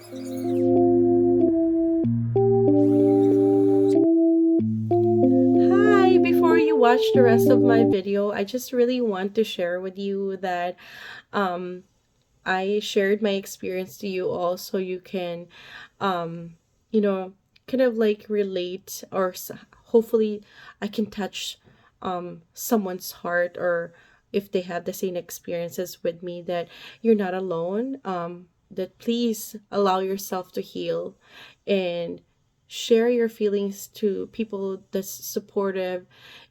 Hi, before you watch the rest of my video, I just really want to share with you that um, I shared my experience to you all so you can, um, you know, kind of like relate or hopefully I can touch someone's heart or if they have the same experiences with me that you're not alone. That please allow yourself to heal and share your feelings to people that's supportive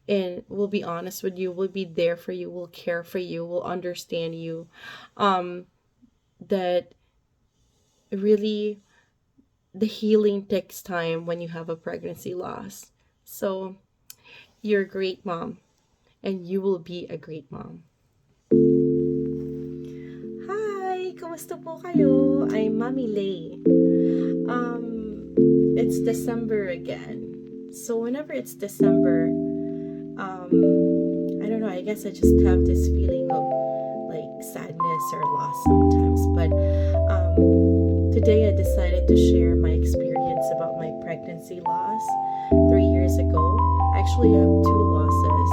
and will be honest with you, will be there for you, will care for you, will understand you. Um, that really the healing takes time when you have a pregnancy loss. So you're a great mom and you will be a great mom. Hi! Kumusta po kayo? I'm Mommy Lei. It's December again. So whenever it's December, um, I don't know, I guess I just have this feeling of like sadness or loss sometimes. But today I decided to share my experience about my pregnancy loss 3 years ago. I actually have two losses.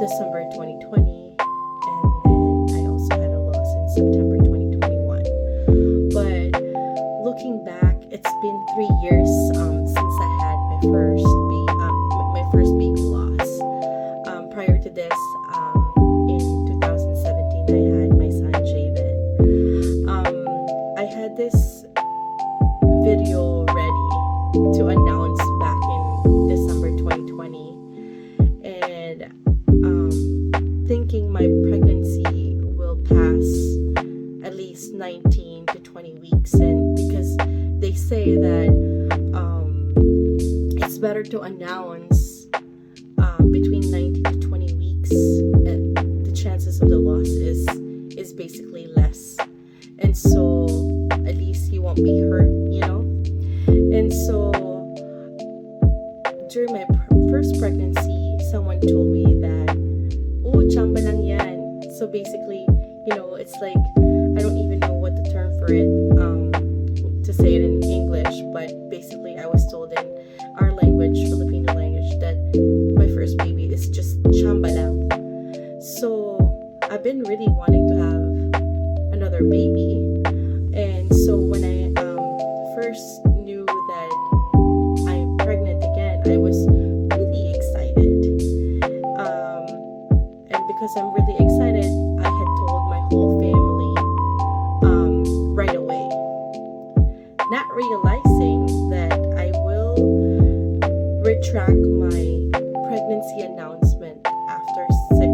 December 2020, and then I also had a loss in September 2021. But looking back, it's been 3 years since I had my first baby loss. Prior to this, in 2017, I had my son Javen. I had this video ready to announce back in December 2020, and thinking my pregnancy will pass at least 19 to 20 weeks, and because they say that it's better to announce between 19 to 20 weeks, the chances of the loss is basically less, and so at least you won't be hurt. And so during my first pregnancy, someone told me that, oh, chamba lang yan. So basically, it's like, I don't even know what the term for it, to say it in English, but basically I was told in our language, Filipino language, that my first baby is just chamba lang. So I've been really wanting to have another baby, and so when I first knew that I'm pregnant again, I was really excited. And because I'm really excited, I had told my whole family right away, not realizing that I will retract my pregnancy announcement after 6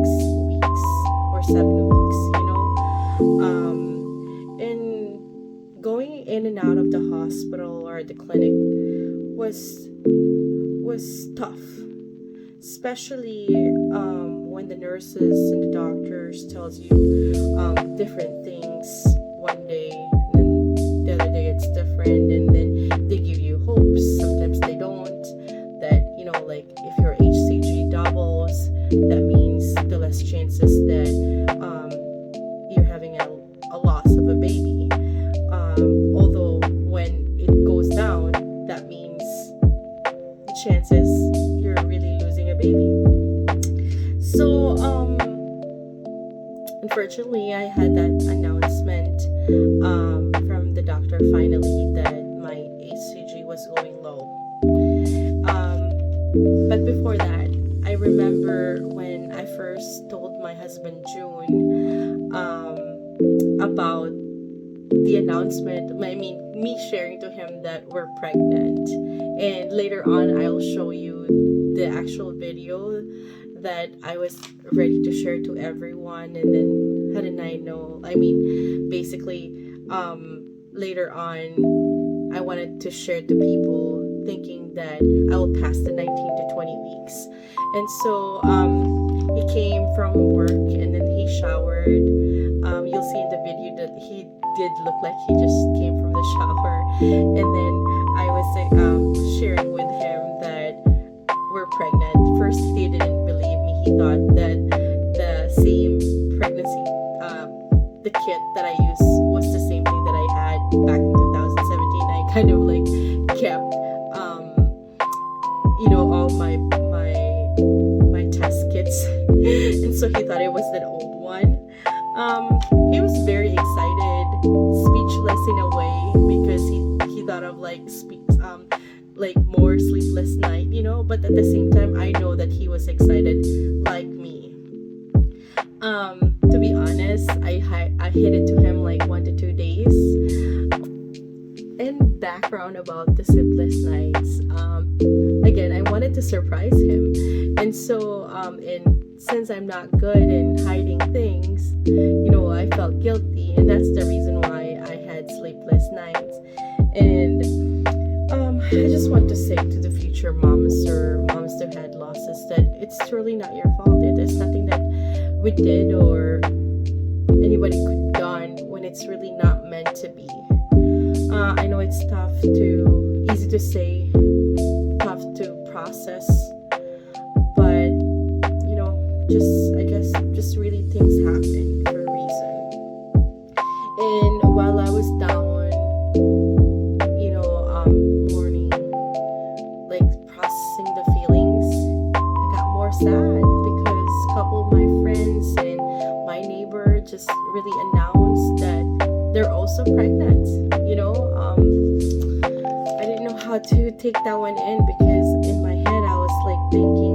weeks or 7 weeks. And going in and out of the hospital or the clinic was tough, especially when the nurses and the doctors tells you different things one day, and then the other day it's different, and then they give you hopes. Sometimes they don't. That like if your HCG doubles, that means the less chances that you're having a loss of a baby. Although when it goes down, that means the chances you're really losing a baby. So unfortunately, I had that announcement from the doctor finally that my HCG was going low. But before that, I remember when I first told my husband June about the announcement. I mean, me sharing to him that we're pregnant, and later on I'll show you the actual video that I was ready to share to everyone. And then how did I know? I mean, basically, later on I wanted to share to people thinking that I will pass the 19 to 20 weeks. And so he came from work and then he showered. You'll see in the video that he did look like he just came from the shower. And then I was sharing with him that we're pregnant. First, he didn't believe me. He thought that the same pregnancy, the kit that I used was the same thing that I had back in 2017, I kind of like kept all my test kits, and so he thought it was that old one. He was very excited, speechless in a way, because he thought of like more sleepless night, but at the same time I know that he was excited like me. To be honest, I hid it to him like 1 to 2 days. And background about the sleepless nights. Again, I wanted to surprise him, and so and since I'm not good in hiding things, I felt guilty, and that's the reason why I had sleepless nights. And I just want to say to the future moms or moms who had losses that it's truly not your fault. It is nothing that we did or anybody could done when it's really not meant to be. I know it's easy to say, tough to process, but I guess just really things happen for a reason. And while I was down, mourning, like processing the feelings, I got more sad because a couple of my friends and my neighbor just really announced that they're also pregnant. I didn't know how to take that one in, because in my head I was like thinking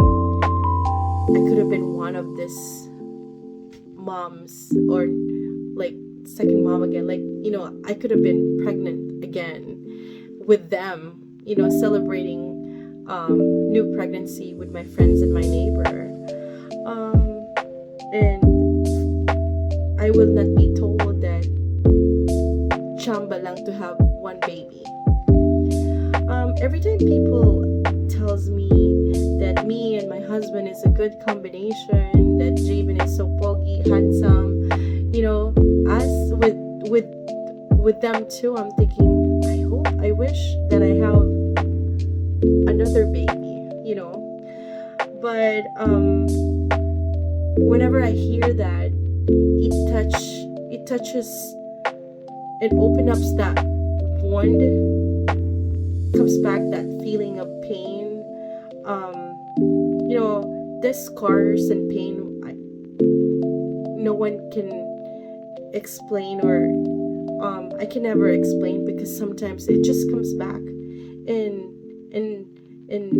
I could have been one of these moms, or like second mom again. Like, I could have been pregnant again with them, celebrating new pregnancy with my friends and my neighbor. And I will not be told that chamba lang to have one baby. Every time people tells me that me and my husband is a good combination, that Javen is so pogi, handsome, as with them too, I'm thinking, I wish that I have another baby, But whenever I hear that, it touches and opens up that wound, comes back that feeling of pain. The scars and pain, no one can explain, or I can never explain, because sometimes it just comes back, and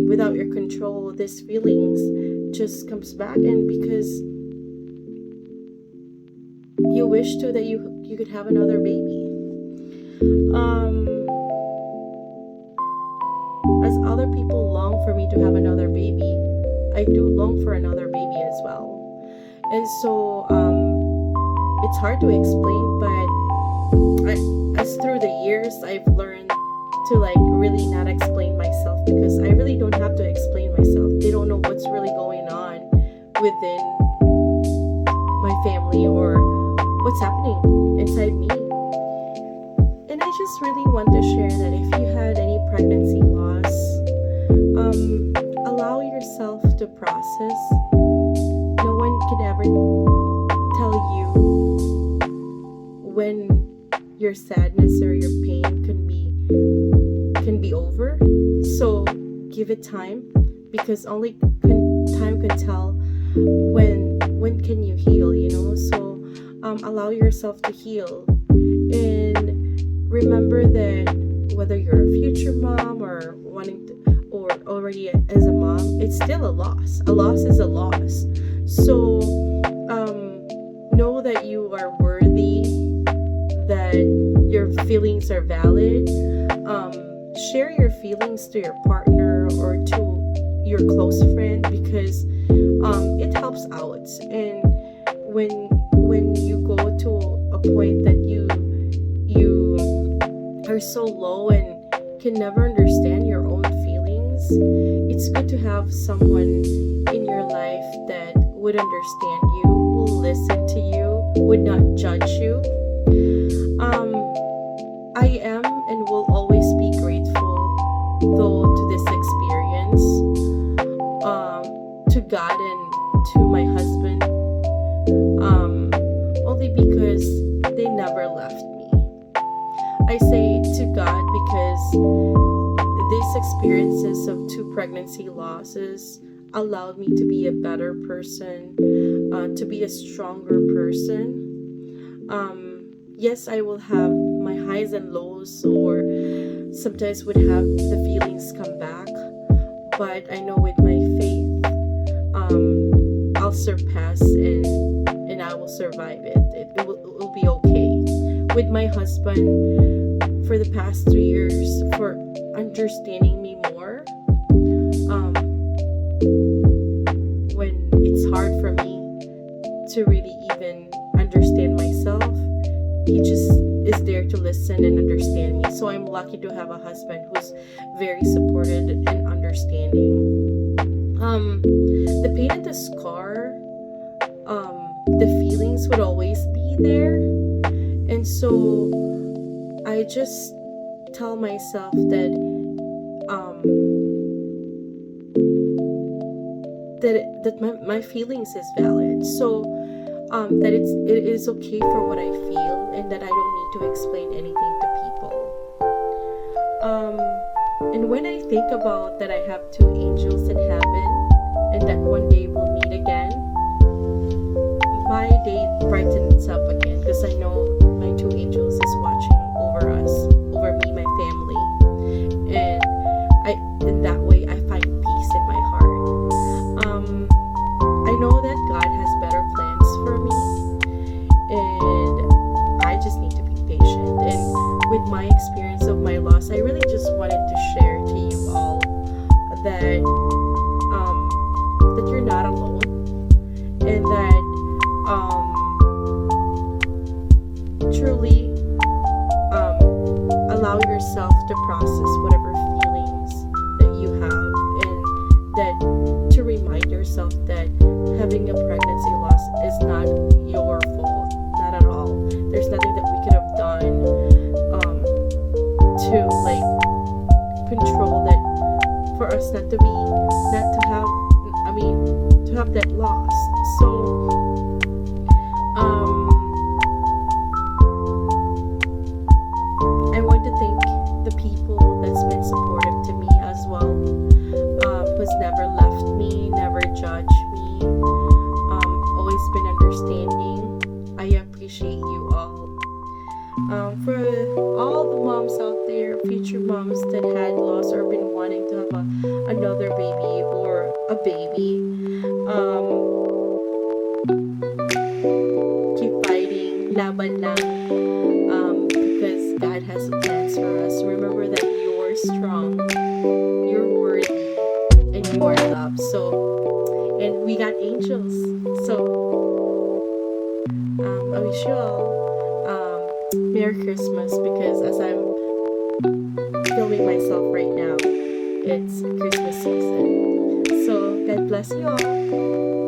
without your control, these feelings just comes back, and because you wish to that you could have another baby. As other people long for me to have another baby, I do long for another baby as well. And so it's hard to explain, but as through the years I've learned to like really not explain myself, because I really don't have to explain myself. They don't know what's really going on within my family or what's happening inside me. And I just really want to share that if you had any pregnancy loss, allow yourself to process. No one can ever tell you when your sadness or your pain can be over. So give it time, because only time can tell when can you heal. So allow yourself to heal, and remember that whether you're a future mom or or already as a mom, it's still a loss. A loss is a loss. So know that you are worthy, that your feelings are valid. Share your feelings to your partner or to your close friend, because it helps out. And when you go to a point that you are so low and can never understand your own feelings, it's good to have someone in your life that would understand you, will listen to you, would not judge you. I am and will always be grateful though to this experience, to God and to my husband, only because they never left me. I say to God because these experiences of two pregnancy losses allowed me to be a better person, to be a stronger person. Yes, I will have my highs and lows, or sometimes would have the feelings come back, but I know with my faith, I'll surpass, and I will survive it. It will be okay. With my husband, for the past 3 years, for understanding me more, um, when it's hard for me to really even understand myself, he just is there to listen and understand me. So I'm lucky to have a husband who's very supportive and understanding. The pain and the scar, the feelings would always be there, and so I just tell myself that um, my feelings is valid. So that it is okay for what I feel, and that I don't need to explain anything to people. And when I think about that I have two angels in heaven, and that one day we'll meet again, my day brightens up again, because I know my two angels is watching over us, over me, my family, and in that way I find peace in my heart. I know that God has better plans for me, and I just need to be patient. And with my experience of my loss, I really just wanted to share to you all that that you're not alone, and that truly allow yourself to process whatever feelings that you have, and that to remind yourself that having a pregnancy loss is not your fault, not at all. There's nothing that we could have done to like control that, for us not to be, not to have, I mean, to have that loss. So I want to thank the people that's been supportive to me as well, who's never left me, never judged me, always been understanding. I appreciate you all. For all the moms out there, future moms that had lost or been wanting to have another baby or a baby, keep fighting, laban lang, because God has plans for us. Remember that you're strong, you're worthy, and you are loved. So, and we got angels. So, I wish you all Merry Christmas, because as I'm filming myself right now, it's Christmas season. So, God bless you all.